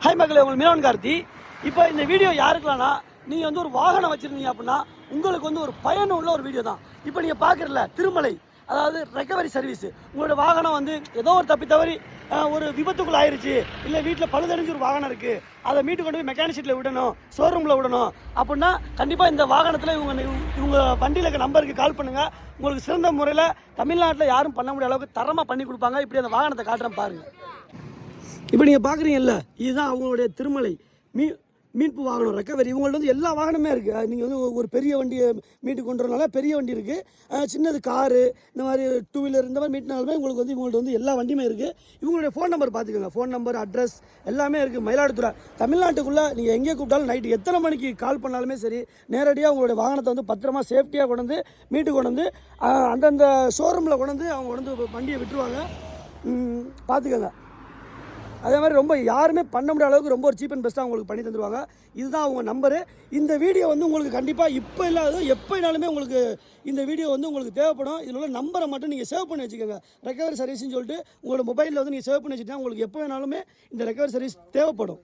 Hi மக்களே, உங்களுக்கு மீனவன் கார்த்தி. இப்போ இந்த வீடியோ யாருக்கலாம்னா, நீங்கள் வந்து ஒரு வாகனம் வச்சுருந்தீங்க அப்படின்னா உங்களுக்கு வந்து ஒரு பயனுள்ள ஒரு வீடியோ தான். இப்போ நீங்கள் பார்க்குறல திருமலை, அதாவது ரெக்கவரி சர்வீஸ். உங்களோட வாகனம் வந்து ஏதோ ஒரு தவறி ஒரு விபத்துக்குள்ள ஆயிடுச்சு, இல்லை வீட்டில் பழுதடைஞ்சு ஒரு வாகனம் இருக்குது, அதை மீட்டு கொண்டு போய் மெக்கானிக் ஷீட்டில் விடணும், ஷோரூமில் விடணும் அப்படின்னா கண்டிப்பாக இந்த வாகனத்தில் இவங்க வண்டியில் இருக்க நம்பருக்கு கால் பண்ணுங்கள். உங்களுக்கு சிறந்த முறையில் தமிழ்நாட்டில் யாரும் பண்ண முடியாத அளவுக்கு தரமாக பண்ணி கொடுப்பாங்க. இப்படி அந்த வாகனத்தை காட்டுறேன் பாருங்கள். இப்போ நீங்கள் பார்க்குறீங்கல்ல, இதுதான் அவங்களுடைய திருமலை மீட்பு வாகனம் ரெக்கவரி. இவங்கள்ட்ட வந்து எல்லா வாகனமே இருக்குது. நீங்கள் வந்து ஒரு பெரிய வண்டியை மீட்டு கொண்டு வரனால பெரிய வண்டி இருக்குது, சின்னது காரு, இந்த மாதிரி டூ வீலர், இந்த மாதிரி மீட்டினாலுமே உங்களுக்கு வந்து இவங்கள்ட்ட வந்து எல்லா வண்டியுமே இருக்குது. இவங்களுடைய ஃபோன் நம்பர் பார்த்துக்கோங்க, ஃபோன் நம்பர், அட்ரஸ் எல்லாமே இருக்குது. மயிலாடுதுறை தமிழ்நாட்டுக்குள்ளே நீங்கள் எங்கே கூப்பிட்டாலும் நைட்டு எத்தனை மணிக்கு கால் பண்ணாலுமே சரி, நேரடியாக உங்களுடைய வாகனத்தை வந்து பத்திரமா சேஃப்டியாக கொண்டு வந்து மீட்டு கொண்டு வந்து அந்தந்த ஷோரூமில் கொண்டு வந்து அவங்க கொண்டு வந்து வண்டியை விட்டுருவாங்க. பார்த்துக்கோங்க. அதே மாதிரி ரொம்ப யாருமே பண்ண முடியாத அளவுக்கு ரொம்ப ஒரு சீப் அண்ட் பெஸ்ட்டாக உங்களுக்கு பண்ணி தந்துடுவாங்க. இதுதான் அவங்க நம்பரு. இந்த வீடியோ வந்து உங்களுக்கு கண்டிப்பாக இப்போ இல்லாத எப்போனாலுமே உங்களுக்கு இந்த வீடியோ வந்து உங்களுக்கு தேவைப்படும். இதில் உள்ள நம்பரை மட்டும் நீங்கள் சேவ் பண்ணி வச்சுக்கோங்க. ரெக்கவரி சர்வீஸ்ன்னு சொல்லிட்டு உங்களோட மொபைலில் வந்து நீங்கள் சேவ் பண்ணி வச்சுட்டா உங்களுக்கு எப்போ வேணாலுமே இந்த ரெக்கவரி சர்வீஸ் தேவைப்படும்.